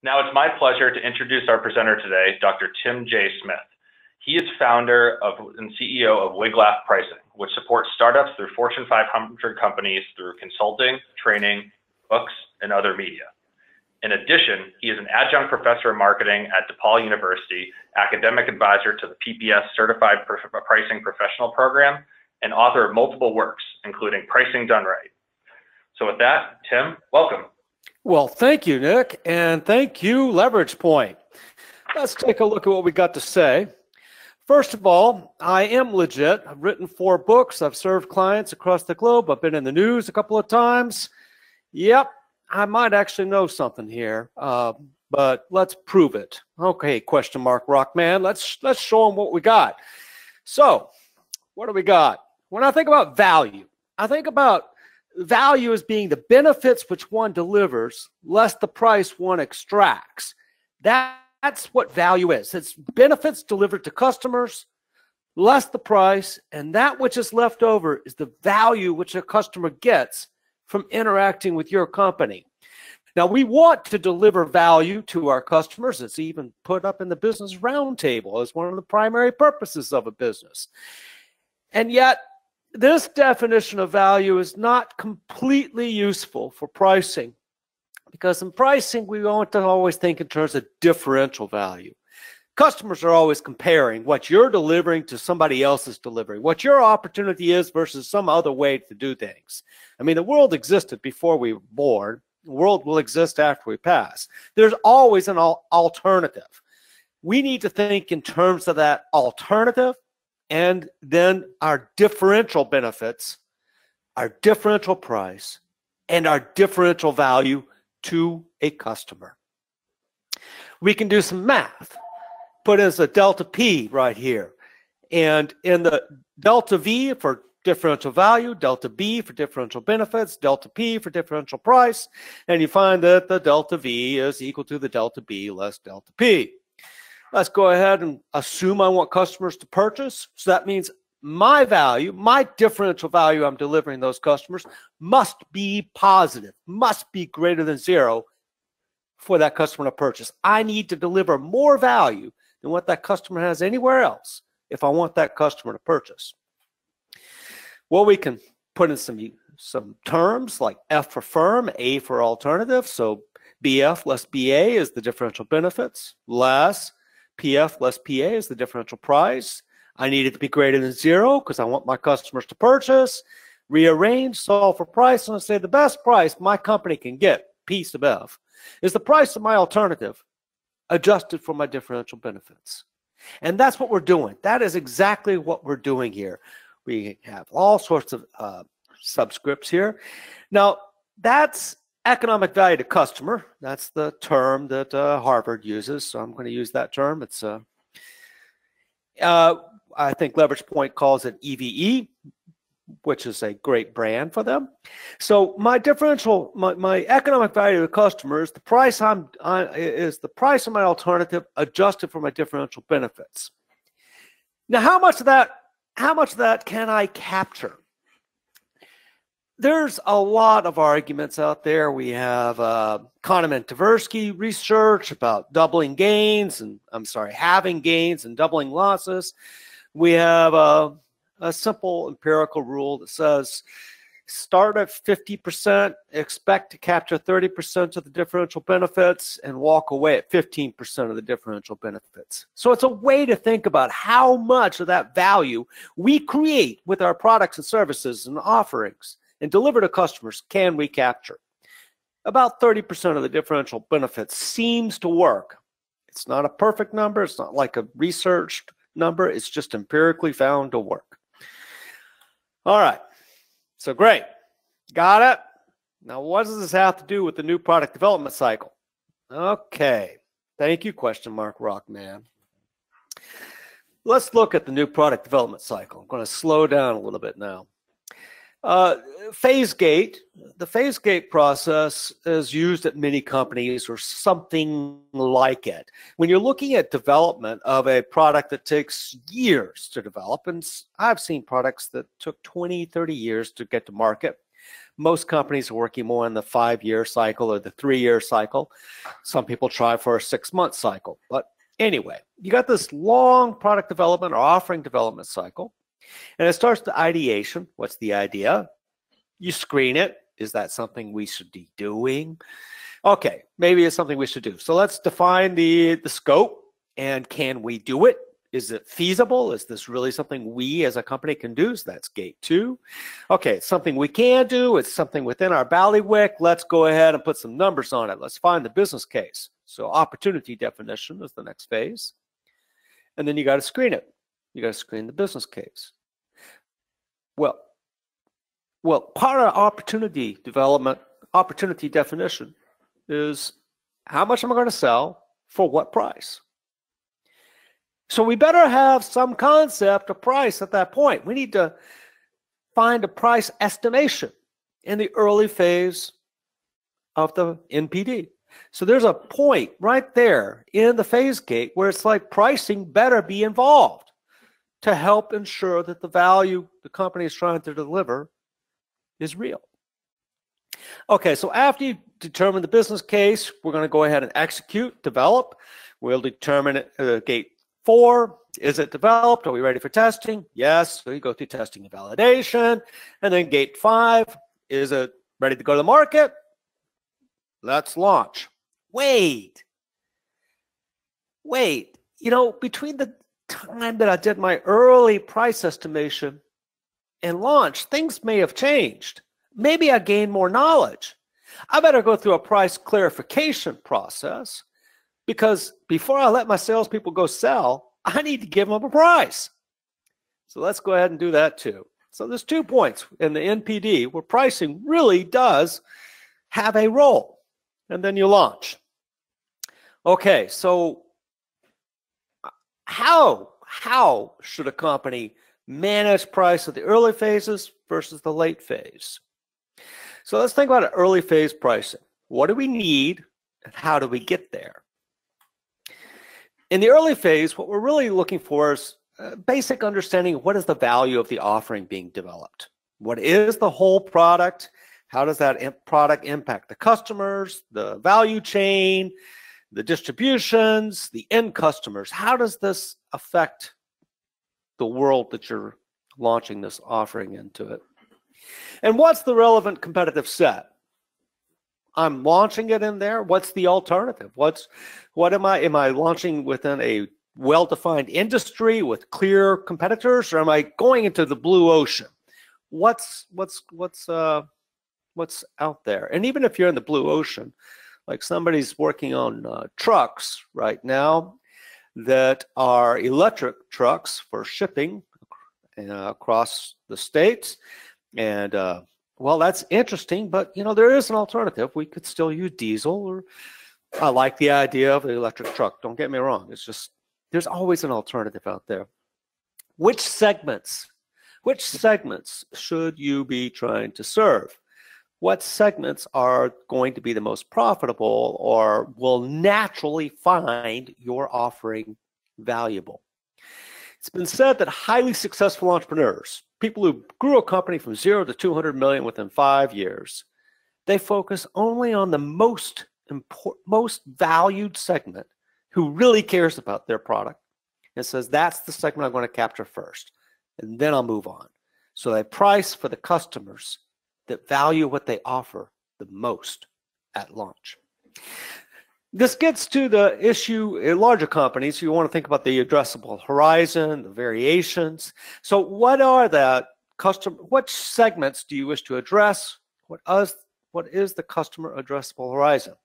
Now it's my pleasure to introduce our presenter today, Dr. Tim J. Smith. He is founder and CEO of Wiglaff Pricing, which supports startups through Fortune 500 companies through consulting, training, books, and other media. In addition, he is an adjunct professor of marketing at DePaul University, academic advisor to the PPS Certified Pricing Professional Program, and author of multiple works, including Pricing Done Right. So with that, Tim, welcome. Well, thank you, Nick, and thank you, Leverage Point. Let's take a look at what we got to say. First of all, I am legit. I've written 4 books. I've served clients across the globe. I've been in the news a couple of times. Yep, I might actually know something here, but let's prove it. Okay, question mark, Rockman. Let's show them what we got. So, what do we got? When I think about value, I think about value as being the benefits which one delivers less the price one extracts. That's what value is. It's benefits delivered to customers less the price, and that which is left over is the value which a customer gets from interacting with your company. Now, we want to deliver value to our customers. It's even put up in the Business Roundtable as one of the primary purposes of a business. And yet, this definition of value is not completely useful for pricing, because in pricing, we want to always think in terms of differential value. Customers are always comparing what you're delivering to somebody else's delivery, what your opportunity is versus some other way to do things. I mean, the world existed before we were born. The world will exist after we pass. There's always an alternative. We need to think in terms of that alternative, and then our differential benefits, our differential price, and our differential value to a customer. We can do some math. Put in a delta P right here. And in the delta V for differential value, delta B for differential benefits, delta P for differential price, and you find that the delta V is equal to the delta B less delta P. Let's go ahead and assume I want customers to purchase. So that means my value, my differential value I'm delivering those customers must be positive, must be greater than 0 for that customer to purchase. I need to deliver more value than what that customer has anywhere else if I want that customer to purchase. Well, we can put in some terms like F for firm, A for alternative. So BF less BA is the differential benefits, less PF less PA is the differential price. I need it to be greater than 0 because I want my customers to purchase. Rearrange, solve for price, and I say the best price my company can get, P sub F, is the price of my alternative adjusted for my differential benefits. And that's what we're doing. That is exactly what we're doing here. We have all sorts of subscripts here. Now, that's economic value to customer. That's the term that Harvard uses, so I'm going to use that term. It's I think Leverage Point calls it EVE, which is a great brand for them. So my differential, my economic value to the customer is the price is the price of my alternative adjusted for my differential benefits. Now, how much of that can I capture? There's a lot of arguments out there. We have Kahneman and Tversky research about having gains and doubling losses. We have a simple empirical rule that says start at 50%, expect to capture 30% of the differential benefits, and walk away at 15% of the differential benefits. So it's a way to think about how much of that value we create with our products and services and offerings and deliver to customers can we capture. About 30% of the differential benefits seems to work. It's not a perfect number. It's not like a researched number. It's just empirically found to work. All right. So great. Got it? Now, what does this have to do with the new product development cycle? Okay. Thank you, question mark, Rockman. Let's look at the new product development cycle. I'm going to slow down a little bit now. Phase gate. The phase gate process is used at many companies or something like it. When you're looking at development of a product that takes years to develop, and I've seen products that took 20, 30 years to get to market, Most companies are working more in the 5-year cycle or the 3-year cycle. Some people try for a 6-month cycle. But anyway, you got this long product development or offering development cycle, and it starts to ideation. What's the idea? You screen it. Is that something we should be doing? Okay, maybe it's something we should do. So let's define the scope, and can we do it? Is it feasible? Is this really something we as a company can do? So that's gate 2. Okay, it's something we can do. It's something within our bailiwick. Let's go ahead and put some numbers on it. Let's find the business case. So opportunity definition is the next phase. And then you got to screen it. You got to screen the business case. Well, part of opportunity development, opportunity definition is how much am I going to sell for what price? So we better have some concept of price at that point. We need to find a price estimation in the early phase of the NPD. So there's a point right there in the phase gate where it's like pricing better be involved to help ensure that the value the company is trying to deliver is real. Okay, so after you determine the business case, we're going to go ahead and execute, develop. We'll determine gate 4, is it developed? Are we ready for testing? Yes. So you go through testing and validation. And then gate 5, is it ready to go to the market? Let's launch. Wait. You know, between the time that I did my early price estimation and launch, things may have changed. Maybe I gained more knowledge. I better go through a price clarification process, because before I let my salespeople go sell, I need to give them a price. So let's go ahead and do that too. So there's 2 points in the NPD where pricing really does have a role. And then you launch. Okay, so how should a company manage price at the early phases versus the late phase? So let's think about it, early phase pricing. What do we need and how do we get there? In the early phase, what we're really looking for is a basic understanding of what is the value of the offering being developed. What is the whole product? How does that product impact the customers, the value chain, the distributions, the end customers? How does this affect the world that you're launching this offering into it? And what's the relevant competitive set? I'm launching it in there. What's the alternative? Am I launching within a well-defined industry with clear competitors, or am I going into the blue ocean? What's out there? And even if you're in the blue ocean, like somebody's working on trucks right now that are electric trucks for shipping across the states, and well, that's interesting, but you know, there is an alternative. We could still use diesel, or I like the idea of the electric truck. Don't get me wrong. It's just, there's always an alternative out there. Which segments should you be trying to serve? What segments are going to be the most profitable or will naturally find your offering valuable? It's been said that highly successful entrepreneurs, people who grew a company from 0 to 200 million within 5 years, they focus only on the most valued segment who really cares about their product and says, that's the segment I'm going to capture first, and then I'll move on. So they price for the customers that value what they offer the most at launch. This gets to the issue in larger companies. You want to think about the addressable horizon, the variations. So what are what segments do you wish to address? What is the customer addressable horizon?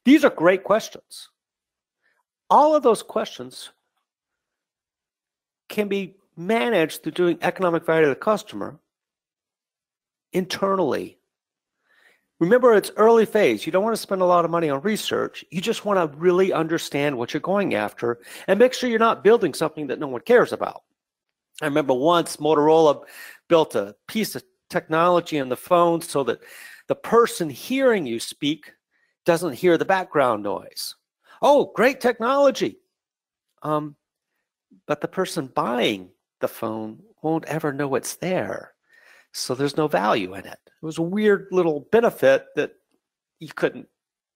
These are great questions. All of those questions can be managed through doing economic value to the customer internally. Remember, it's early phase. You don't want to spend a lot of money on research. You just want to really understand what you're going after and make sure you're not building something that no one cares about. I remember once Motorola built a piece of technology in the phone so that the person hearing you speak doesn't hear the background noise. Oh, great technology. But the person buying the phone won't ever know it's there. So there's no value in it. It was a weird little benefit that you couldn't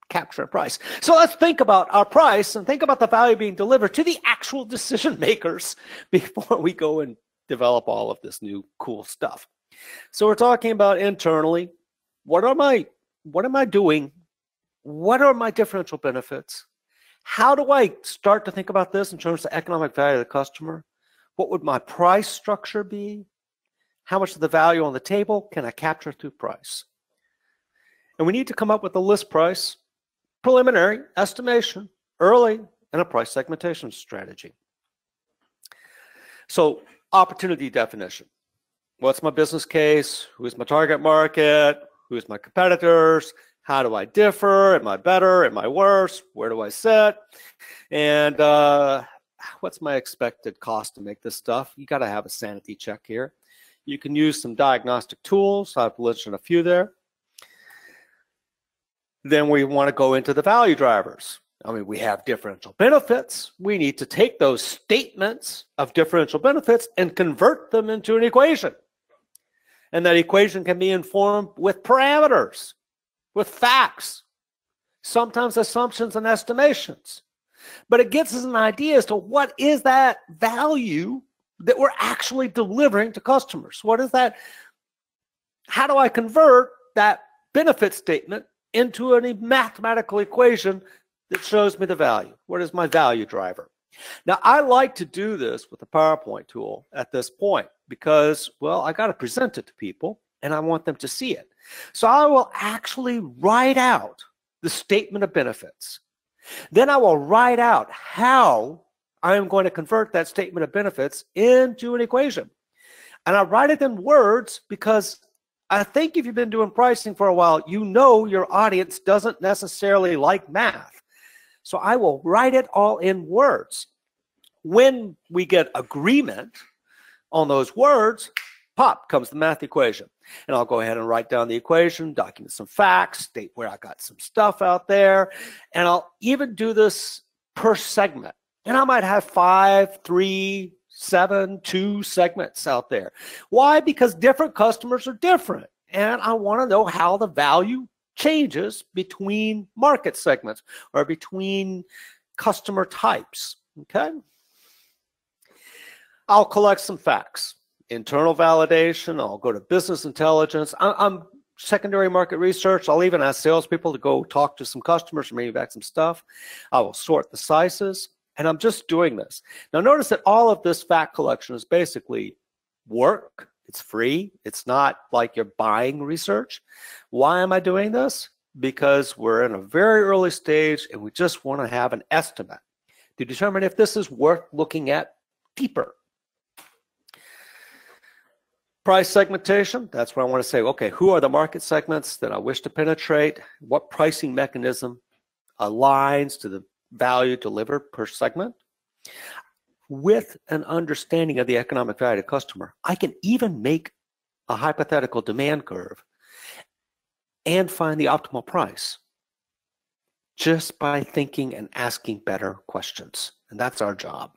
capture a price. So let's think about our price and think about the value being delivered to the actual decision makers before we go and develop all of this new cool stuff. So we're talking about internally. What am I doing? What are my differential benefits? How do I start to think about this in terms of economic value of the customer? What would my price structure be? How much of the value on the table can I capture through price? And we need to come up with a list price, preliminary estimation, early, and a price segmentation strategy. So opportunity definition. What's my business case? Who's my target market? Who's my competitors? How do I differ? Am I better? Am I worse? Where do I sit? And what's my expected cost to make this stuff? You got to have a sanity check here. You can use some diagnostic tools. I've listed a few there. Then we want to go into the value drivers. I mean, we have differential benefits. We need to take those statements of differential benefits and convert them into an equation. And that equation can be informed with parameters, with facts, sometimes assumptions and estimations. But it gives us an idea as to what is that value that we're actually delivering to customers. What is that? How do I convert that benefit statement into a mathematical equation that shows me the value? What is my value driver? Now, I like to do this with the PowerPoint tool at this point because, well, I got to present it to people and I want them to see it. So I will actually write out the statement of benefits. Then I will write out how I am going to convert that statement of benefits into an equation. And I write it in words because I think if you've been doing pricing for a while, you know your audience doesn't necessarily like math. So I will write it all in words. When we get agreement on those words, pop comes the math equation. And I'll go ahead and write down the equation, document some facts, state where I got some stuff out there. And I'll even do this per segment. And I might have 5, 3, 7, 2 segments out there. Why? Because different customers are different. And I want to know how the value changes between market segments or between customer types. Okay? I'll collect some facts. Internal validation. I'll go to business intelligence. I'm secondary market research. I'll even ask salespeople to go talk to some customers and bring back some stuff. I will sort the sizes. And I'm just doing this. Now, notice that all of this fact collection is basically work. It's free. It's not like you're buying research. Why am I doing this? Because we're in a very early stage and we just want to have an estimate to determine if this is worth looking at deeper. Price segmentation, that's where I want to say, okay, who are the market segments that I wish to penetrate? What pricing mechanism aligns to the value delivered per segment? With an understanding of the economic value of the customer, I can even make a hypothetical demand curve and find the optimal price just by thinking and asking better questions. And that's our job.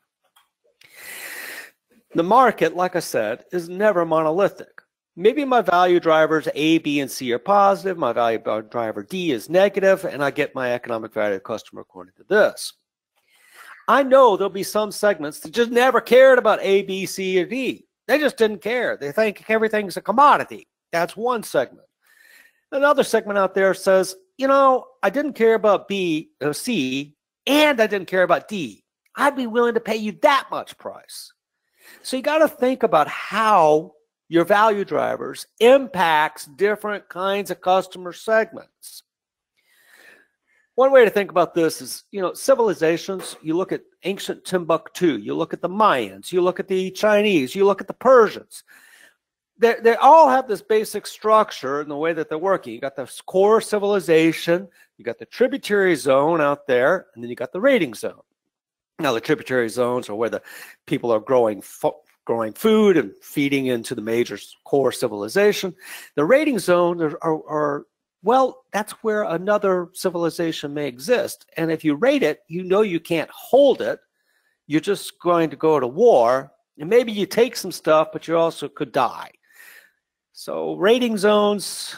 The market, like I said, is never monolithic. Maybe my value drivers A, B, and C are positive, my value driver D is negative, and I get my economic value of the customer according to this. I know there'll be some segments that just never cared about A, B, C, or D. They just didn't care. They think everything's a commodity. That's one segment. Another segment out there says, you know, I didn't care about B or C, and I didn't care about D. I'd be willing to pay you that much price. So you got to think about how your value drivers impacts different kinds of customer segments. One way to think about this is, you know, civilizations, you look at ancient Timbuktu, you look at the Mayans, you look at the Chinese, you look at the Persians. They all have this basic structure in the way that they're working. You got the core civilization, you got the tributary zone out there, and then you got the raiding zone. Now, the tributary zones are where the people are growing food and feeding into the major core civilization. The raiding zones are well, that's where another civilization may exist. And if you raid it, you know you can't hold it. You're just going to go to war. And maybe you take some stuff, but you also could die. So rating zones,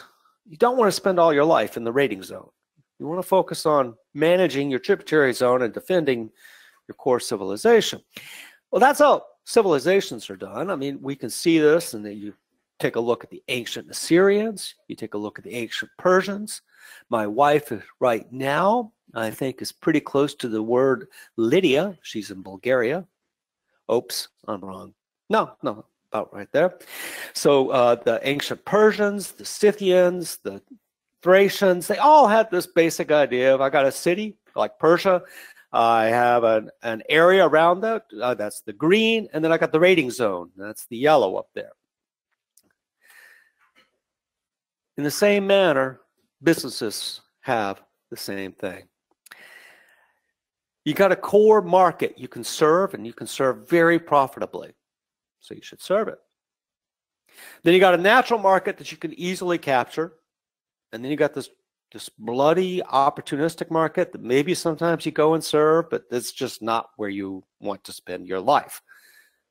you don't want to spend all your life in the rating zone. You want to focus on managing your tributary zone and defending your core civilization. Well, that's how civilizations are done. I mean, we can see this, and then you take a look at the ancient Assyrians, you take a look at the ancient Persians. My wife right now, I think, is pretty close to the word Lydia. She's in Bulgaria. Oops, I'm wrong. No, about right there. So the ancient Persians, the Scythians, the Thracians, they all had this basic idea of, I got a city like Persia, I have an area around that, that's the green, and then I got the rating zone, that's the yellow up there. In the same manner, businesses have the same thing. You got a core market you can serve, and you can serve very profitably. So you should serve it. Then you got a natural market that you can easily capture. And then you got this bloody opportunistic market that maybe sometimes you go and serve, but it's just not where you want to spend your life.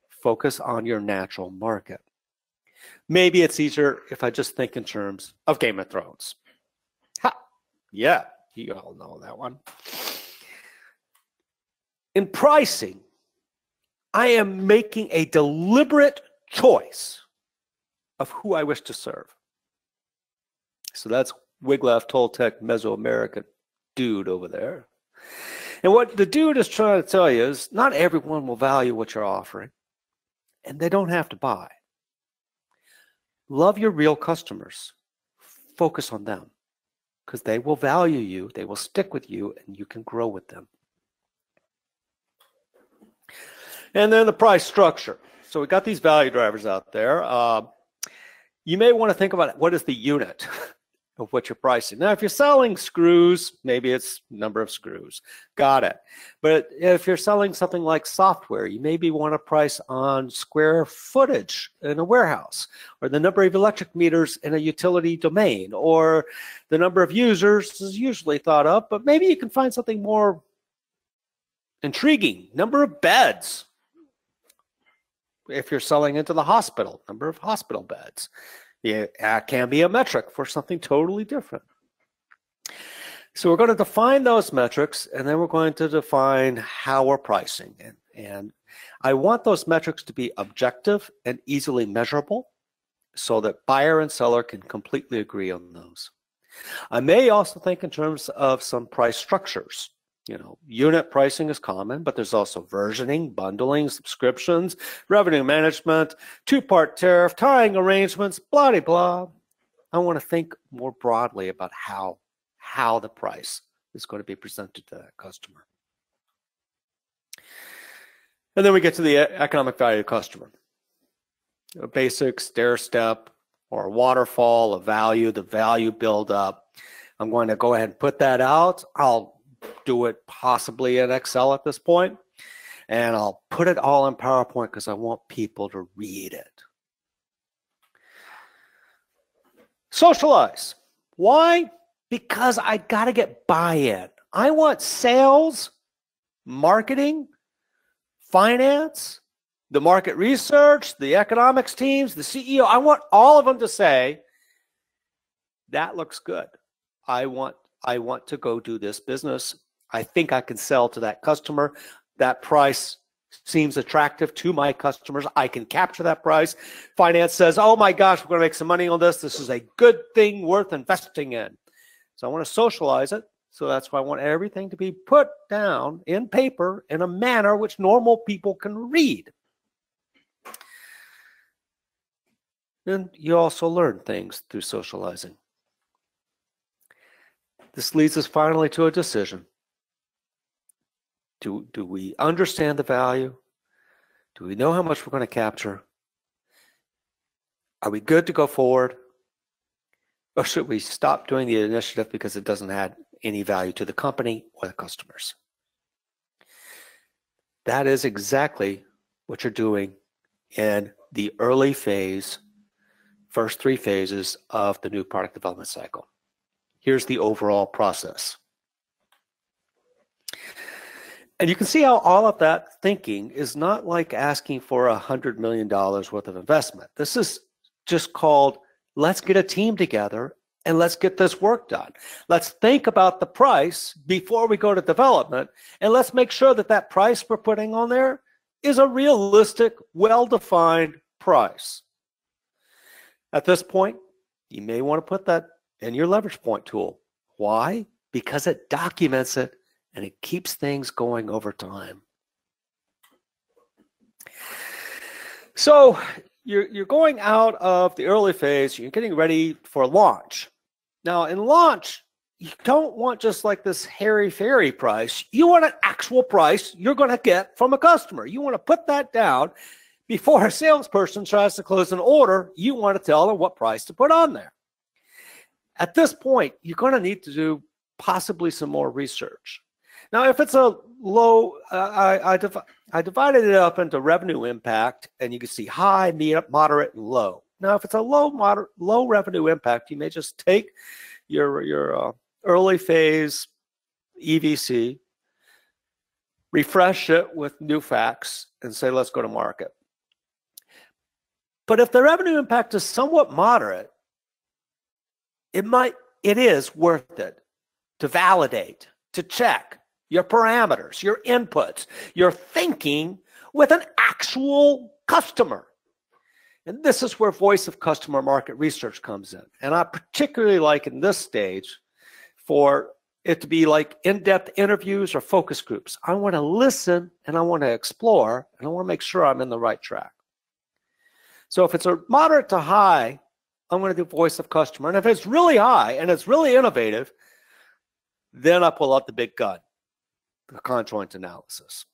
Focus on your natural market. Maybe it's easier if I just think in terms of Game of Thrones. Ha! Yeah, you all know that one. In pricing, I am making a deliberate choice of who I wish to serve. So that's Wiglaf, Toltec, Mesoamerican dude over there. And what the dude is trying to tell you is not everyone will value what you're offering, and they don't have to buy. Love your real customers. Focus on them, because they will value you, they will stick with you, and you can grow with them. And then the price structure. So we got these value drivers out there. You may want to think about what is the unit of what you're pricing. Now, if you're selling screws, maybe it's number of screws. Got it. But if you're selling something like software, you maybe want to price on square footage in a warehouse, or the number of electric meters in a utility domain, or the number of users is usually thought of, but maybe you can find something more intriguing. Number of beds. If you're selling into the hospital, number of hospital beds. It can be a metric for something totally different. So we're going to define those metrics, and then we're going to define how we're pricing. And I want those metrics to be objective and easily measurable so that buyer and seller can completely agree on those. I may also think in terms of some price structures. You know, unit pricing is common, but there's also versioning, bundling, subscriptions, revenue management, two-part tariff, tying arrangements, blah, blah, blah. I want to think more broadly about how the price is going to be presented to that customer. And then we get to the economic value of customer. A basic stair step or a waterfall of value, the value build up. I'm going to go ahead and put that out. I'll do it possibly in Excel at this point, and I'll put it all in PowerPoint because I want people to read it. Socialize. Why? Because I got to get buy-in. I want sales, marketing, finance, the market research, the economics teams, the CEO. I want all of them to say, that looks good. I want to go do this business. I think I can sell to that customer. That price seems attractive to my customers. I can capture that price. Finance says, oh my gosh, we're going to make some money on this. This is a good thing worth investing in. So I want to socialize it. So that's why I want everything to be put down in paper in a manner which normal people can read. Then you also learn things through socializing. This leads us finally to a decision. Do we understand the value? Do we know how much we're going to capture? Are we good to go forward? Or should we stop doing the initiative because it doesn't add any value to the company or the customers? That is exactly what you're doing in the early phase, first 3 phases of the new product development cycle. Here's the overall process. And you can see how all of that thinking is not like asking for $100 million worth of investment. This is just called let's get a team together and let's get this work done. Let's think about the price before we go to development, and let's make sure that that price we're putting on there is a realistic, well-defined price. At this point, you may want to put that in your leverage point tool. Why? Because it documents it and it keeps things going over time. So you're going out of the early phase, you're getting ready for launch. Now in launch, you don't want just like this hairy-fairy price. You want an actual price you're going to get from a customer. You want to put that down before a salesperson tries to close an order. You want to tell them what price to put on there. At this point, you're going to need to do possibly some more research. Now, if it's a low, I divided it up into revenue impact, and you can see high, moderate, and low. Now, if it's a low revenue impact, you may just take your early phase EVC, refresh it with new facts, and say, let's go to market. But if the revenue impact is somewhat moderate, it is worth it to validate, to check your parameters, your inputs, your thinking with an actual customer. And this is where voice of customer market research comes in. And I particularly like in this stage for it to be like in-depth interviews or focus groups. I want to listen and I want to explore and I want to make sure I'm in the right track. So if it's a moderate to high, I'm going to do voice of customer. And if it's really high and it's really innovative, then I pull out the big gun, the conjoint analysis.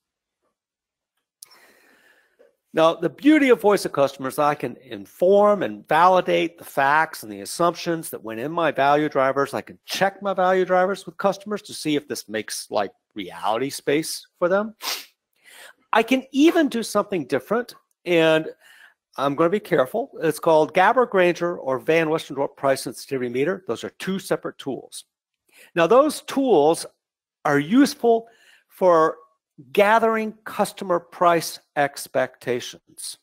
Now, the beauty of voice of customer is I can inform and validate the facts and the assumptions that went in my value drivers. I can check my value drivers with customers to see if this makes like reality space for them. I can even do something different, and I'm going to be careful. It's called Gabbard-Granger or Van Westendorp price sensitivity meter. Those are two separate tools. Now, those tools are useful for gathering customer price expectations.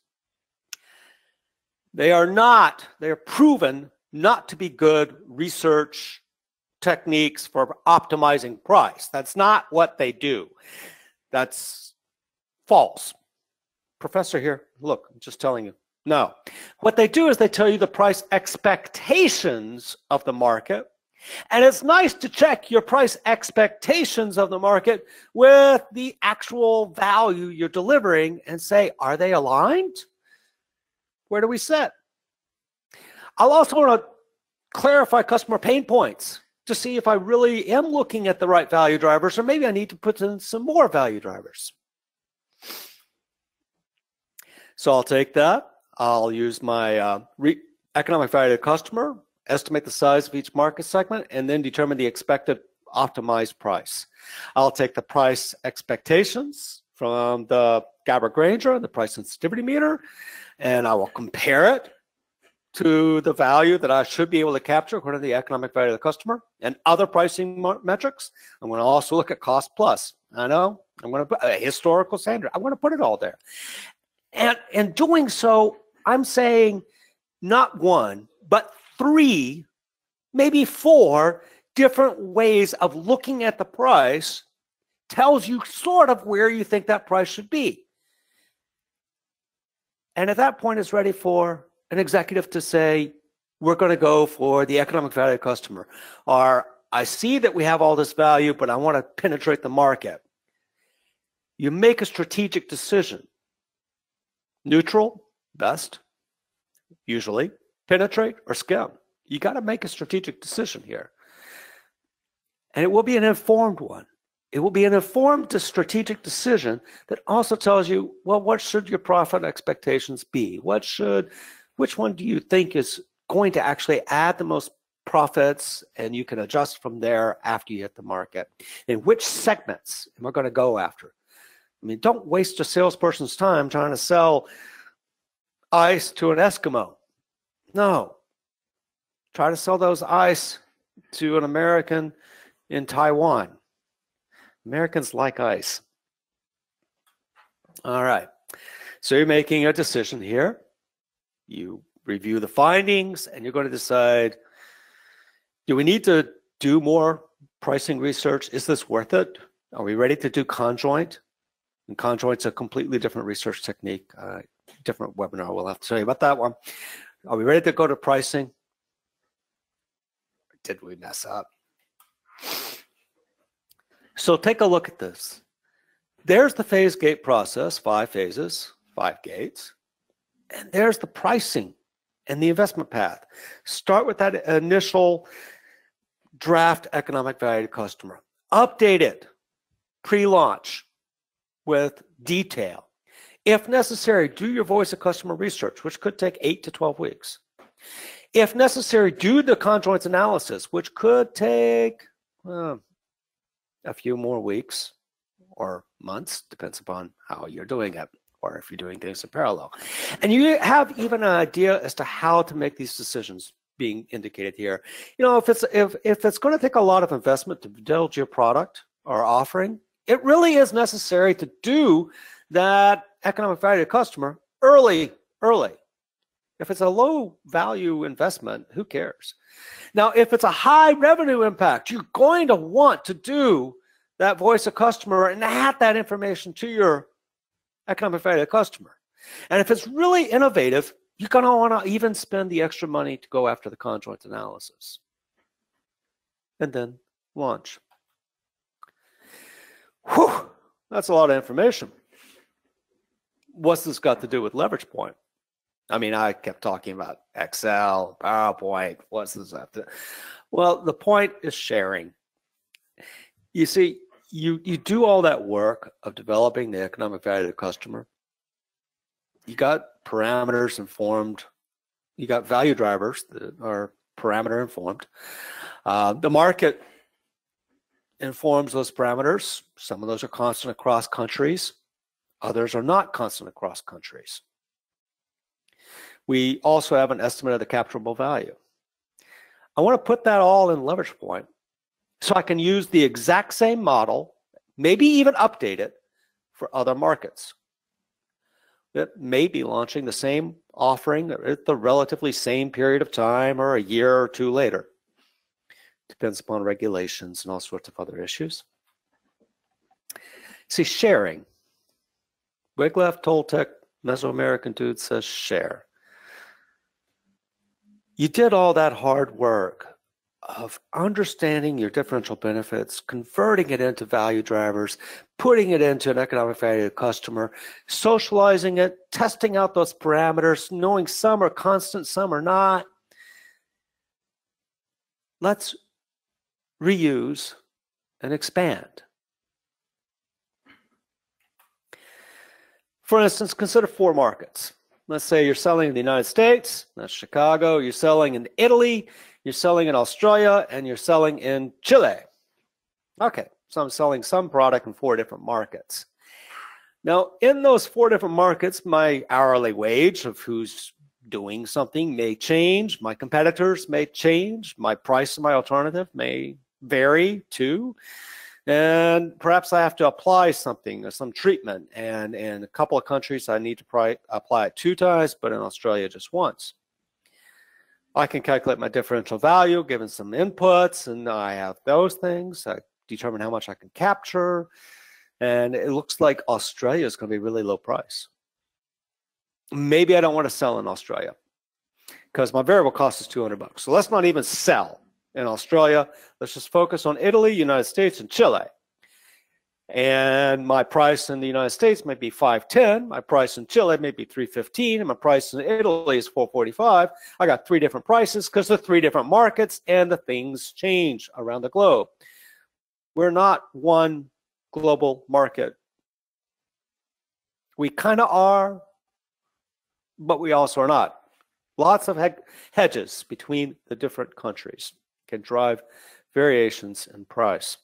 They are proven not to be good research techniques for optimizing price. That's not what they do. That's false. Professor here, look, I'm just telling you. No. What they do is they tell you the price expectations of the market. And it's nice to check your price expectations of the market with the actual value you're delivering and say, are they aligned? Where do we sit? I'll also want to clarify customer pain points to see if I really am looking at the right value drivers, or maybe I need to put in some more value drivers. So I'll take that. I'll use my economic value to customer, estimate the size of each market segment, and then determine the expected optimized price. I'll take the price expectations from the Gabbard-Granger, the price sensitivity meter, and I will compare it to the value that I should be able to capture according to the economic value of the customer and other pricing metrics. I'm going to also look at cost plus. I know I'm going to put a historical standard. I want to put it all there. And in doing so, I'm saying not one, but 3, maybe 4 different ways of looking at the price tells you sort of where you think that price should be. And at that point, it's ready for an executive to say, we're going to go for the economic value of the customer. Or I see that we have all this value, but I want to penetrate the market. You make a strategic decision. Neutral, best, usually. Penetrate or skim. You got to make a strategic decision here. And it will be an informed one. It will be an informed strategic decision that also tells you, well, what should your profit expectations be? Which one do you think is going to actually add the most profits, and you can adjust from there after you hit the market? And which segments am I going to go after? I mean, don't waste a salesperson's time trying to sell ice to an Eskimo. No. Try to sell those ice to an American in Taiwan. Americans like ice. All right. So you're making a decision here. You review the findings, and you're going to decide, do we need to do more pricing research? Is this worth it? Are we ready to do conjoint? And conjoint's a completely different research technique. Different webinar, we'll have to tell you about that one. Are we ready to go to pricing? Did we mess up? So take a look at this. There's the phase gate process, 5 phases, 5 gates. And there's the pricing and the investment path. Start with that initial draft economic value to customer. Update it pre-launch with detail. If necessary, do your voice of customer research, which could take 8 to 12 weeks. If necessary, do the conjoint analysis, which could take a few more weeks or months, depends upon how you're doing it, or if you're doing things in parallel. And you have even an idea as to how to make these decisions being indicated here. You know, if it's going to take a lot of investment to build your product or offering, it really is necessary to do that economic value to customer early. If it's a low value investment, who cares? Now, if it's a high revenue impact, you're going to want to do that voice of customer and add that information to your economic value to customer. And if it's really innovative, you're going to want to even spend the extra money to go after the conjoint analysis. And then launch. Whew, that's a lot of information. What's this got to do with leverage point? I mean, I kept talking about Excel, PowerPoint. What's this have to? Well, the point is sharing. You see, you do all that work of developing the economic value to the customer. You got parameters informed. You got value drivers that are parameter informed. The market informs those parameters. Some of those are constant across countries. Others are not constant across countries. We also have an estimate of the capturable value. I want to put that all in leverage point so I can use the exact same model, maybe even update it for other markets that may be launching the same offering at the relatively same period of time or a year or two later. Depends upon regulations and all sorts of other issues. See, sharing. Wiglaf, Toltec, Mesoamerican dude says share. You did all that hard work of understanding your differential benefits, converting it into value drivers, putting it into an economic value to customer, socializing it, testing out those parameters, knowing some are constant, some are not. Let's reuse and expand. For instance, consider 4 markets. Let's say you're selling in the United States, that's Chicago, you're selling in Italy, you're selling in Australia, and you're selling in Chile. Okay, so I'm selling some product in 4 different markets. Now, in those 4 different markets, my hourly wage of who's doing something may change, my competitors may change, my price of my alternative may vary too. And perhaps I have to apply something, some treatment. And in a couple of countries, I need to apply it 2 times, but in Australia, just once. I can calculate my differential value, given some inputs, and I have those things. I determine how much I can capture. And it looks like Australia is going to be really low price. Maybe I don't want to sell in Australia because my variable cost is $200. So let's not even sell in Australia. Let's just focus on Italy, United States, and Chile. And my price in the United States may be $510. My price in Chile may be $315. And my price in Italy is $445. I got 3 different prices because they're 3 different markets and the things change around the globe. We're not one global market. We kind of are, but we also are not. Lots of hedges between the different countries can drive variations in price.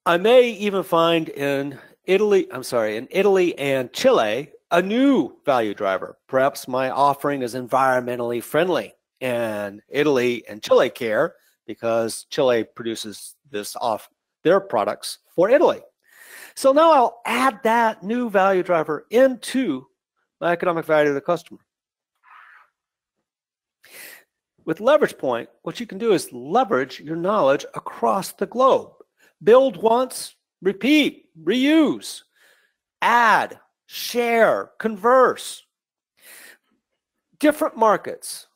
I may even find in Italy and Chile, a new value driver. Perhaps my offering is environmentally friendly, and Italy and Chile care because Chile produces this off their products for Italy. So now I'll add that new value driver into economic value to the customer. With Leverage Point, what you can do is leverage your knowledge across the globe. Build once, repeat, reuse, add, share, converse. Different markets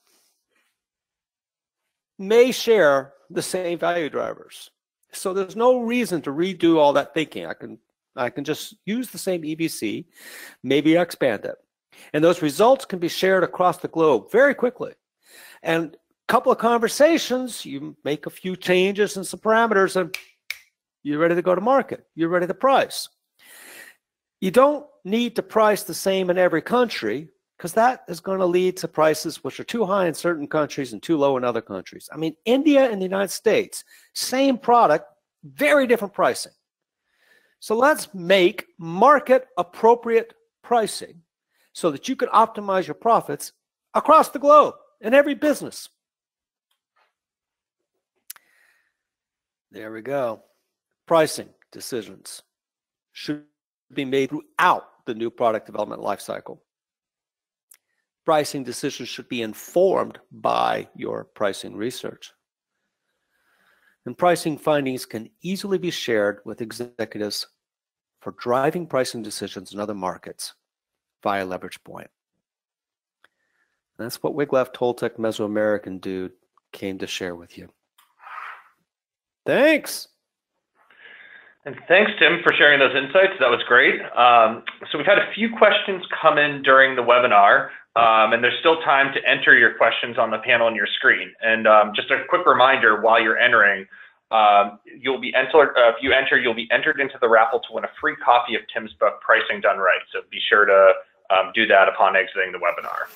may share the same value drivers. So there's no reason to redo all that thinking. I can just use the same EVC, maybe expand it. And those results can be shared across the globe very quickly. And a couple of conversations, you make a few changes and some parameters, and you're ready to go to market. You're ready to price. You don't need to price the same in every country, because that is going to lead to prices which are too high in certain countries and too low in other countries. I mean, India and the United States, same product, very different pricing. So let's make market appropriate pricing so that you can optimize your profits across the globe in every business. There we go. Pricing decisions should be made throughout the new product development lifecycle. Pricing decisions should be informed by your pricing research. And pricing findings can easily be shared with executives for driving pricing decisions in other markets via Leverage Point. That's what Wiglaf Toltec Mesoamerican dude came to share with you. Thanks. And thanks, Tim, for sharing those insights. That was great. So we've had a few questions come in during the webinar, and there's still time to enter your questions on the panel on your screen. And just a quick reminder, while you're entering, you'll be entered. If you enter, you'll be entered into the raffle to win a free copy of Tim's book, Pricing Done Right. So be sure to do that upon exiting the webinar.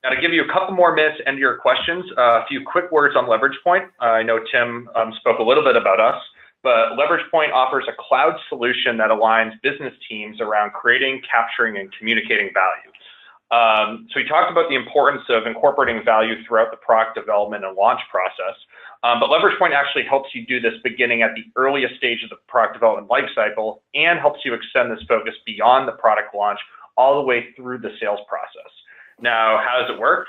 Now, to give you a couple more minutes to enter your questions, a few quick words on Leverage Point. I know Tim spoke a little bit about us, but Leverage Point offers a cloud solution that aligns business teams around creating, capturing, and communicating value. So we talked about the importance of incorporating value throughout the product development and launch process, but Leverage Point actually helps you do this beginning at the earliest stage of the product development lifecycle and helps you extend this focus beyond the product launch all the way through the sales process. Now, how does it work?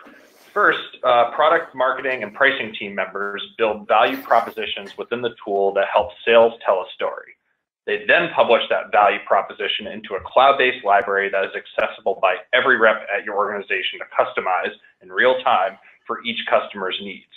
First, product marketing and pricing team members build value propositions within the tool that helps sales tell a story. They then publish that value proposition into a cloud-based library that is accessible by every rep at your organization to customize in real time for each customer's needs.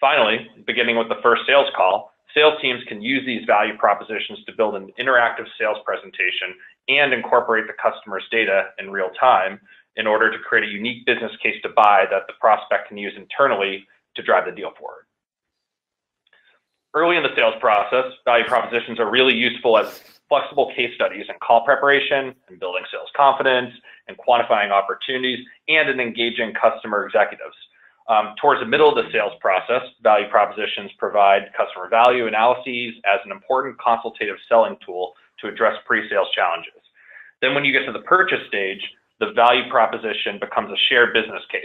Finally, beginning with the first sales call, sales teams can use these value propositions to build an interactive sales presentation and incorporate the customer's data in real time in order to create a unique business case to buy that the prospect can use internally to drive the deal forward. Early in the sales process, value propositions are really useful as flexible case studies in call preparation and building sales confidence and quantifying opportunities and in engaging customer executives. Towards the middle of the sales process, value propositions provide customer value analyses as an important consultative selling tool to address pre-sales challenges. Then when you get to the purchase stage, the value proposition becomes a shared business case,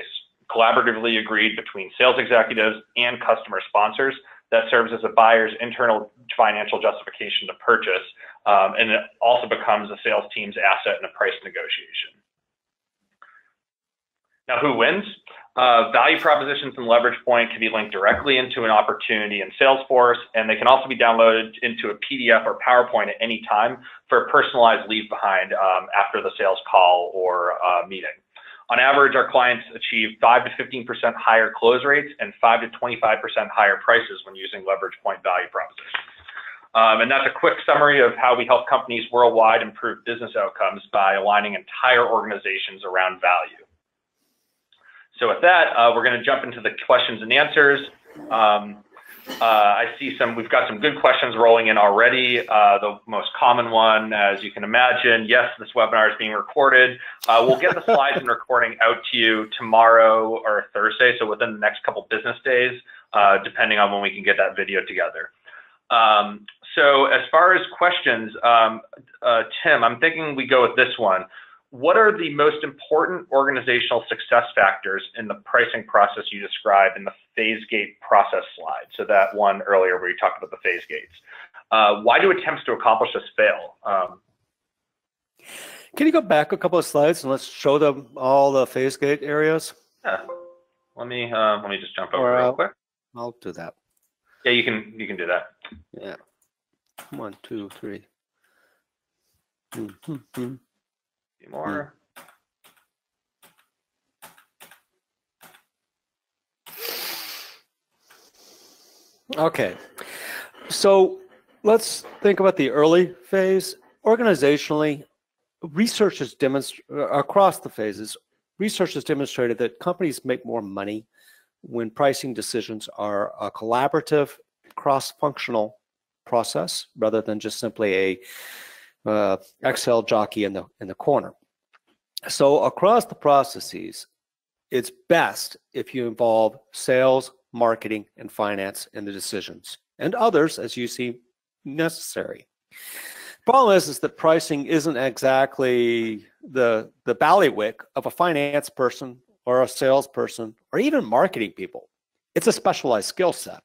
collaboratively agreed between sales executives and customer sponsors that serves as a buyer's internal financial justification to purchase, and it also becomes a sales team's asset in a price negotiation. Now, who wins? Value propositions in Leverage Point can be linked directly into an opportunity in Salesforce, and they can also be downloaded into a PDF or PowerPoint at any time for a personalized leave behind after the sales call or meeting. On average, our clients achieve 5 to 15% higher close rates and 5 to 25% higher prices when using Leverage Point value propositions. And that's a quick summary of how we help companies worldwide improve business outcomes by aligning entire organizations around value. So with that, we're going to jump into the questions and answers. I see we've got some good questions rolling in already. The most common one, as you can imagine, yes, this webinar is being recorded. We'll get the slides and recording out to you tomorrow or Thursday, so within the next couple business days, depending on when we can get that video together. So as far as questions, Tim, I'm thinking we go with this one. What are the most important organizational success factors in the pricing process you described in the phase gate process slide? So that one earlier where you talked about the phase gates. Why do attempts to accomplish this fail? Can you go back a couple of slides and let's show them all the phase gate areas? Yeah. Let me just jump over real quick. I'll do that. Yeah, you can do that. Yeah. 1, 2, 3. A few more. Okay. So let's think about the early phase. Organizationally, research has across the phases, research has demonstrated that companies make more money when pricing decisions are a collaborative, cross-functional process rather than just simply a Excel jockey in the corner. So across the processes, it's best if you involve sales, marketing, and finance in the decisions, and others as you see necessary. Problem is that pricing isn't exactly the bailiwick of a finance person or a salesperson or even marketing people. It's a specialized skill set.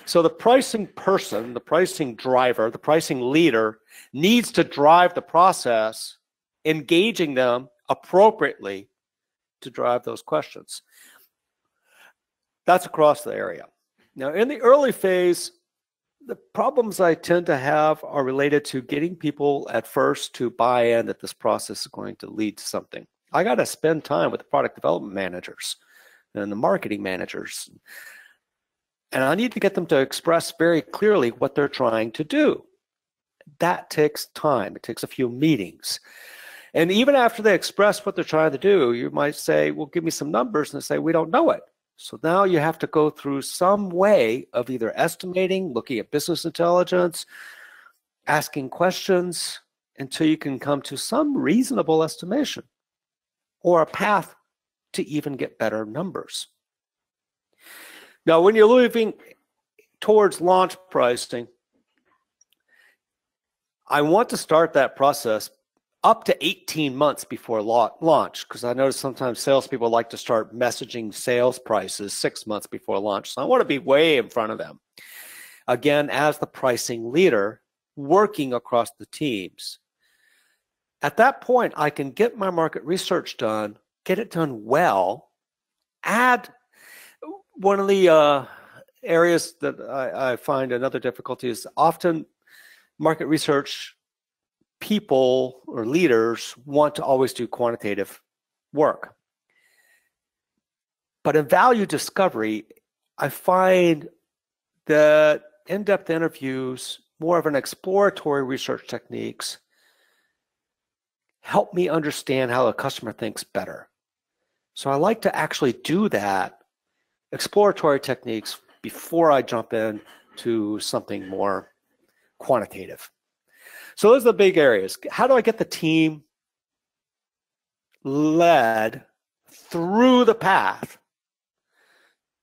So the pricing person, the pricing driver, the pricing leader needs to drive the process, engaging them appropriately to drive those questions. That's across the area. Now, in the early phase, the problems I tend to have are related to getting people at first to buy in that this process is going to lead to something. I got to spend time with the product development managers and the marketing managers, and I need to get them to express very clearly what they're trying to do. That takes time. It takes a few meetings. And even after they express what they're trying to do, you might say, well, give me some numbers, and they say, we don't know it. So now you have to go through some way of either estimating, looking at business intelligence, asking questions until you can come to some reasonable estimation or a path to even get better numbers. Now, when you're moving towards launch pricing, I want to start that process up to 18 months before launch, because I notice sometimes salespeople like to start messaging sales prices 6 months before launch. So I want to be way in front of them. Again, as the pricing leader, working across the teams. At that point, I can get my market research done, get it done well, add one of the areas that I find another difficulty is often market research people or leaders want to always do quantitative work. But in value discovery, I find that in-depth interviews, more of an exploratory research techniques, help me understand how the customer thinks better. So I like to actually do that, exploratory techniques, before I jump in to something more quantitative. So those are the big areas. How do I get the team led through the path,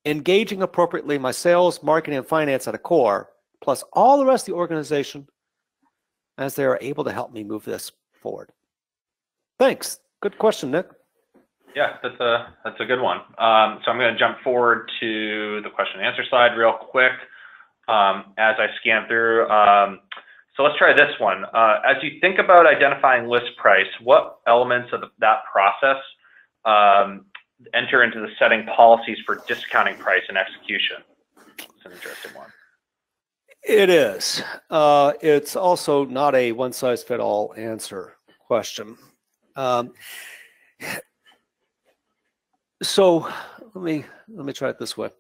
engaging appropriately my sales, marketing, and finance at a core, plus all the rest of the organization as they are able to help me move this forward? Thanks. Good question, Nick. Yeah, that's a good one. So I'm going to jump forward to the question and answer slide real quick as I scan through. So let's try this one. As you think about identifying list price, what elements of that process enter into the setting policies for discounting price and execution? It's an interesting one. It is. It's also not a one-size-fits-all answer question. So let me try it this way.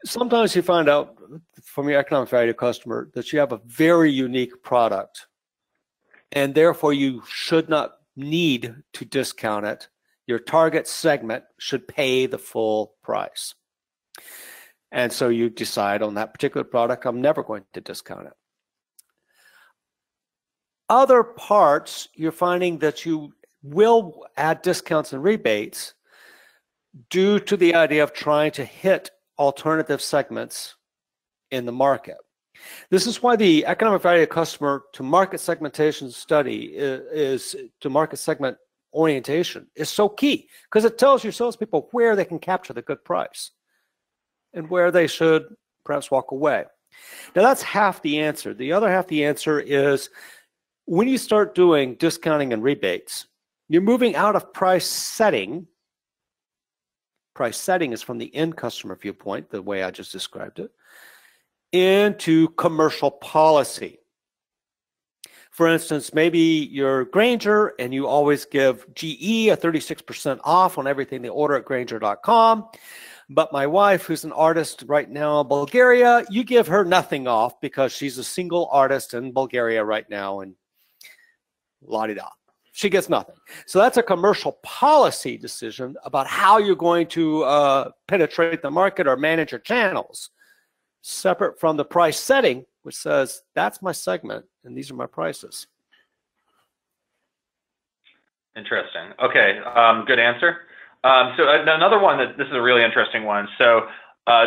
Sometimes you find out from your economic value customer that you have a very unique product, and therefore you should not need to discount it. Your target segment should pay the full price. And so you decide on that particular product, I'm never going to discount it. Other parts, you're finding that you will add discounts and rebates due to the idea of trying to hit alternative segments in the market. This is why the economic value of customer to market segmentation study is to market segment orientation is so key, because it tells your salespeople where they can capture the good price and where they should perhaps walk away. Now that's half the answer. The other half the answer is when you start doing discounting and rebates, You're moving out of price setting. Price setting is from the end customer viewpoint, the way I just described it, into commercial policy. For instance, maybe you're Grainger and you always give GE a 36% off on everything they order at Grainger.com. But my wife, who's an artist right now in Bulgaria, you give her nothing off because she's a single artist in Bulgaria right now, and la-di-da. She gets nothing. So that's a commercial policy decision about how you're going to penetrate the market or manage your channels, separate from the price setting, which says that's my segment and these are my prices. Interesting. Okay, good answer. So another one this is a really interesting one. So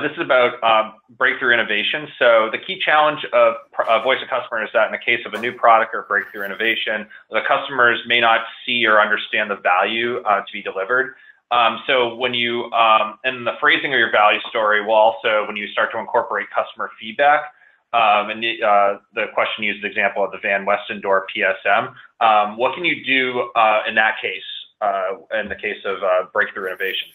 this is about breakthrough innovation. So the key challenge of voice of customer is that in the case of a new product or breakthrough innovation, the customers may not see or understand the value to be delivered. So when you, and the phrasing of your value story will also, when you start to incorporate customer feedback, and the question used the example of the Van Westendorp PSM, what can you do in that case, in the case of breakthrough innovation?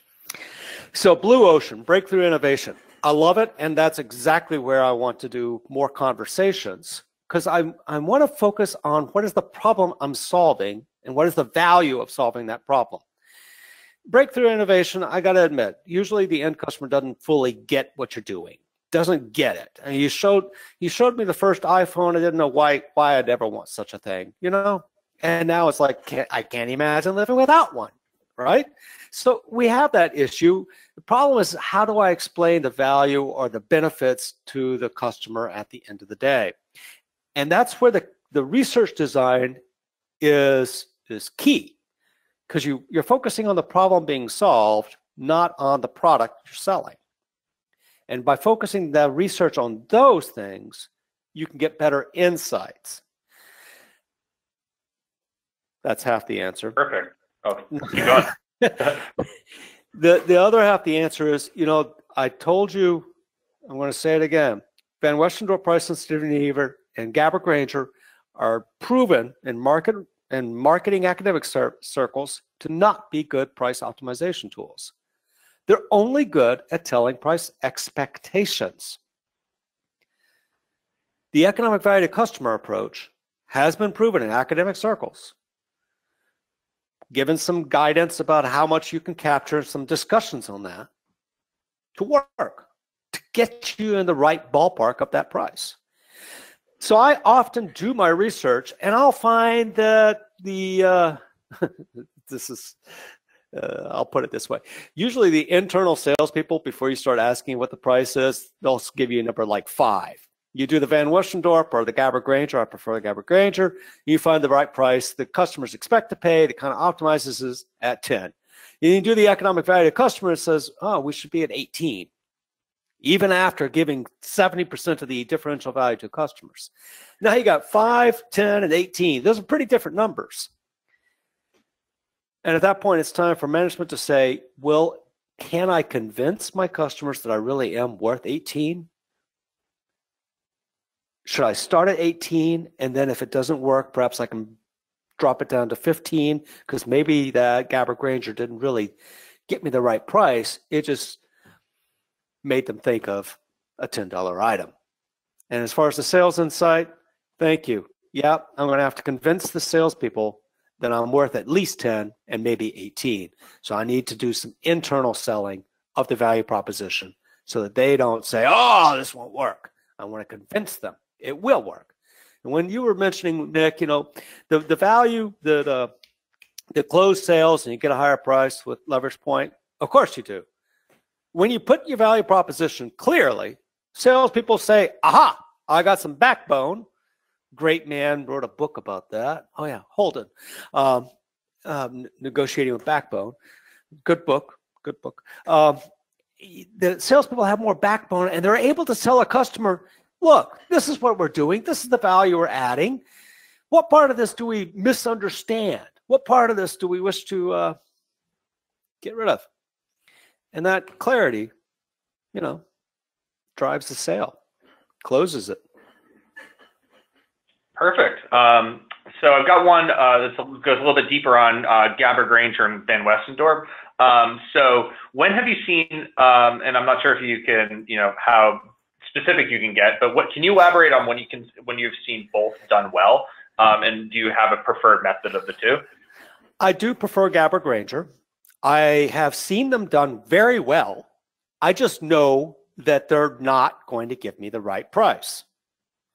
So blue ocean, breakthrough innovation. I love it, and that's exactly where I want to do more conversations, because I want to focus on what is the problem I'm solving and what is the value of solving that problem. Breakthrough innovation, I got to admit, usually the end customer doesn't fully get what you're doing, doesn't get it. And you showed me the first iPhone. I didn't know why I'd ever want such a thing, you know? And now it's like, I can't imagine living without one, right? So we have that issue. The problem is, how do I explain the value or the benefits to the customer at the end of the day? And that's where the research design is key, because you're focusing on the problem being solved, not on the product you're selling. And by focusing the research on those things, you can get better insights. That's half the answer. Perfect. Oh, keep going. The other half the answer is, you know, I told you, I'm going to say it again, Van Westendorp Price Sensitivity and Gabbert Grainger are proven in marketing academic circles to not be good price optimization tools. They're only good at telling price expectations. The economic value to customer approach has been proven in academic circles, given some guidance about how much you can capture, some discussions on that, to work, to get you in the right ballpark of that price. So I often do my research, and I'll find that I'll put it this way. Usually the internal salespeople, before you start asking what the price is, they'll give you a number like 5. You do the Van Westendorp or the Gabbert Grainger, I prefer the Gabbert Grainger, you find the right price the customers expect to pay, it kind of optimizes is at 10. And you do the economic value to customer, it says, oh, we should be at 18, even after giving 70% of the differential value to customers. Now you got 5, 10, and 18. Those are pretty different numbers. And at that point, it's time for management to say, well, can I convince my customers that I really am worth 18? Should I start at 18, and then if it doesn't work, perhaps I can drop it down to 15, because maybe that Gabbert Grainger didn't really get me the right price. It just made them think of a $10 item. And as far as the sales insight, thank you. Yeah, I'm going to have to convince the salespeople that I'm worth at least 10 and maybe 18. So I need to do some internal selling of the value proposition so that they don't say, oh, this won't work. I want to convince them it will work. And when you were mentioning, Nick, you know, the value, the closed sales, and you get a higher price with leverage point, of course you do. When you put your value proposition clearly, salespeople say, aha, I got some backbone. Great man wrote a book about that. Oh yeah, Holden, Negotiating with Backbone. Good book, good book. The salespeople have more backbone, and they're able to sell a customer, look, this is what we're doing. This is the value we're adding. What part of this do we misunderstand? What part of this do we wish to get rid of? And that clarity, you know, drives the sale, closes it. Perfect. So I've got one that goes a little bit deeper on Gaber Granger and Van Westendorp. So when have you seen, and I'm not sure if you can, how specific you can get, but can you elaborate on when you've seen both done well? And do you have a preferred method of the two? I do prefer Gaber Granger. I have seen them done very well. I just know that they're not going to give me the right price.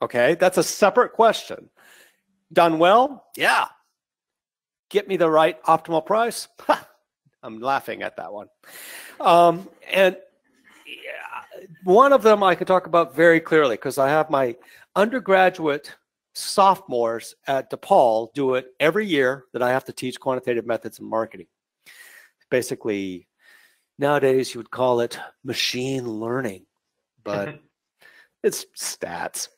Okay, that's a separate question. Done well? Yeah. Get me the right optimal price? Ha, I'm laughing at that one. And one of them I can talk about very clearly because I have my undergraduate sophomores at DePaul do it every year that I have to teach quantitative methods in marketing. Basically, nowadays you would call it machine learning, but it's stats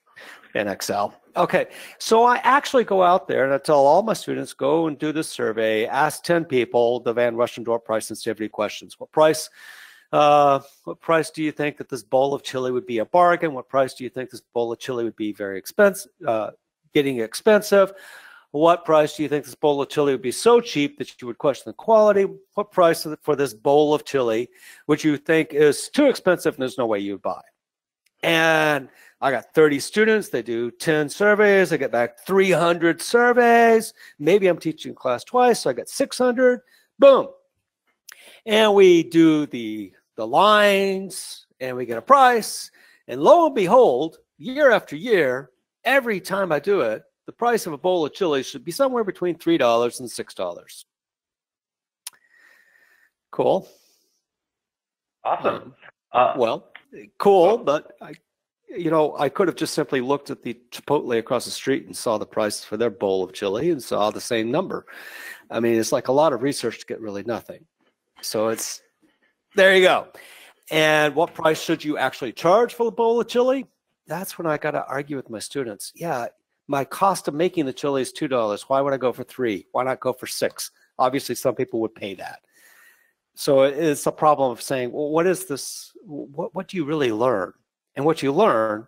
in Excel. Okay, so I actually go out there and I tell all my students, go and do this survey, ask 10 people the Van Westendorp price sensitivity questions. What price do you think that this bowl of chili would be a bargain? What price do you think this bowl of chili would be very expensive, getting expensive? What price do you think this bowl of chili would be so cheap that you would question the quality? What price for this bowl of chili would you think is too expensive and there's no way you'd buy? And I got 30 students. They do 10 surveys. I get back 300 surveys. Maybe I'm teaching class twice, so I got 600. Boom. And we do the lines, and we get a price. And lo and behold, year after year, every time I do it, the price of a bowl of chili should be somewhere between $3 and $6. Cool. Awesome. Well, cool, but I could have just simply looked at the Chipotle across the street and saw the price for their bowl of chili and saw the same number. I mean, it's like a lot of research to get really nothing. So there you go. And what price should you actually charge for the bowl of chili? That's when I got to argue with my students. Yeah, my cost of making the chili is $2. Why would I go for $3? Why not go for $6? Obviously, some people would pay that. So it's a problem of saying, well, what is this? What do you really learn? And what you learn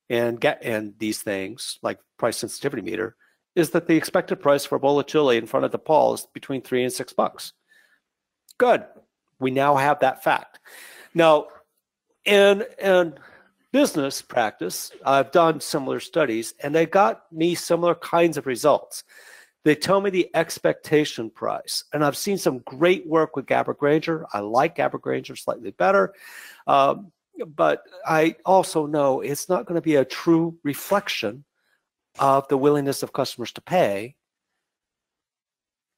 and these things like price sensitivity meter is that the expected price for a bowl of chili in front of DePaul is between $3 and $6. Good. We now have that fact. Now, in business practice, I've done similar studies, and they got me similar kinds of results. They tell me the expectation price, and I've seen some great work with Gaber Granger. I like Gaber Granger slightly better, but I also know it's not going to be a true reflection of the willingness of customers to pay.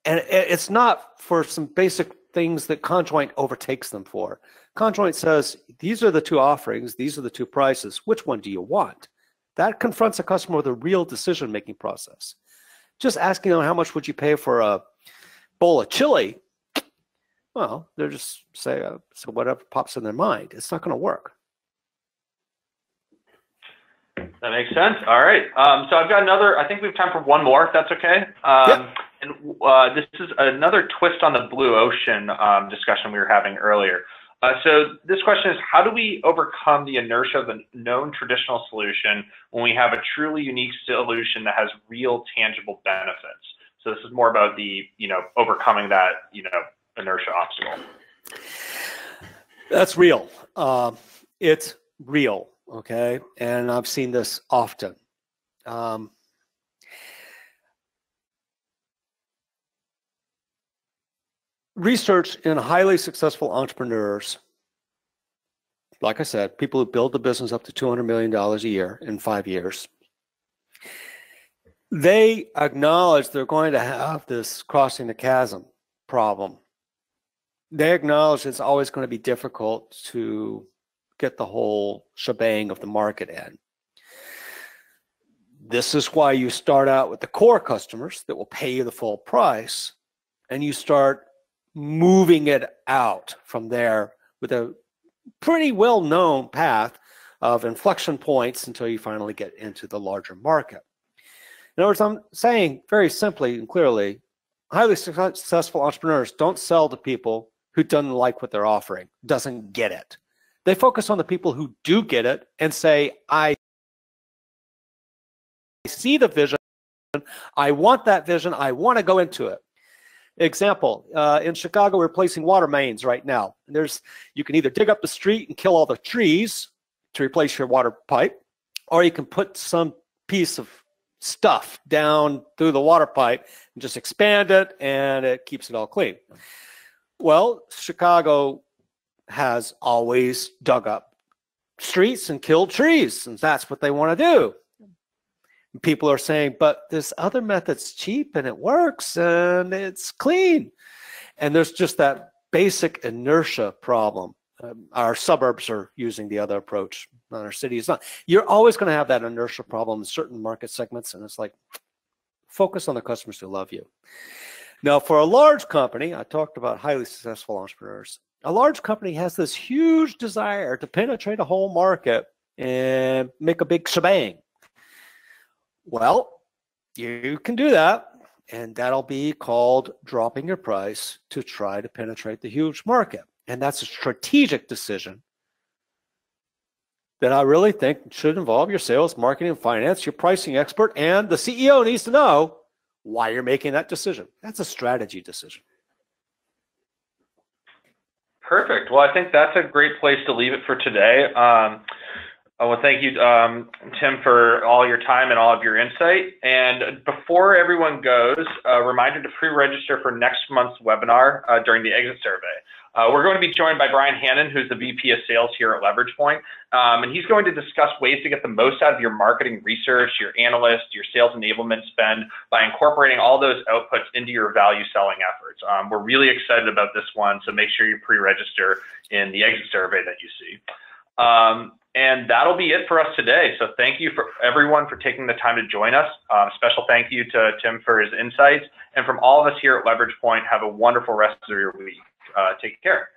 And it's not for some basic things that Conjoint overtakes them for. Conjoint says, these are the two offerings, these are the two prices, which one do you want? That confronts a customer with a real decision-making process. Just asking them how much would you pay for a bowl of chili, well, they're just say, so whatever pops in their mind. It's not going to work. That makes sense. All right. So I've got another, I think we have time for one more, if that's okay. Yep. And this is another twist on the blue ocean discussion we were having earlier. So this question is, how do we overcome the inertia of a known traditional solution when we have a truly unique solution that has real tangible benefits? So this is more about the, overcoming that, inertia obstacle. That's real. It's real, okay? And I've seen this often. Research in highly successful entrepreneurs, like I said, people who build the business up to $200 million a year in 5 years, they acknowledge they're going to have this crossing the chasm problem. They acknowledge it's always going to be difficult to get the whole shebang of the market in. This is why you start out with the core customers that will pay you the full price, and you start moving it out from there with a pretty well-known path of inflection points until you finally get into the larger market. In other words, I'm saying very simply and clearly, highly successful entrepreneurs don't sell to people who don't like what they're offering, doesn't get it. They focus on the people who do get it and say, I see the vision. I want that vision. I want to go into it. Example, in Chicago, we're replacing water mains right now. You can either dig up the street and kill all the trees to replace your water pipe, or you can put some piece of stuff down through the water pipe and just expand it, and it keeps it all clean. Well, Chicago has always dug up streets and killed trees, and that's what they want to do. People are saying, but this other method's cheap and it works and it's clean. And there's just that basic inertia problem. Our suburbs are using the other approach. Our city is not. You're always going to have that inertia problem in certain market segments, and it's like, focus on the customers who love you. Now, for a large company, I talked about highly successful entrepreneurs. A large company has this huge desire to penetrate a whole market and make a big shebang. Well, you can do that, and that'll be called dropping your price to try to penetrate the huge market. And that's a strategic decision that I really think should involve your sales, marketing, and finance, your pricing expert, and the CEO needs to know why you're making that decision. That's a strategy decision. Perfect. Well, I think that's a great place to leave it for today. I want to thank you, Tim, for all your time and all of your insight. And before everyone goes, a reminder to pre-register for next month's webinar during the exit survey. We're going to be joined by Brian Hannon, who's the VP of Sales here at Leverage Point, and he's going to discuss ways to get the most out of your marketing research, your analyst, your sales enablement spend by incorporating all those outputs into your value selling efforts. We're really excited about this one, so make sure you pre-register in the exit survey that you see. And that'll be it for us today. So thank you for everyone for taking the time to join us. Special thank you to Tim for his insights. And from all of us here at Leverage Point, have a wonderful rest of your week. Take care.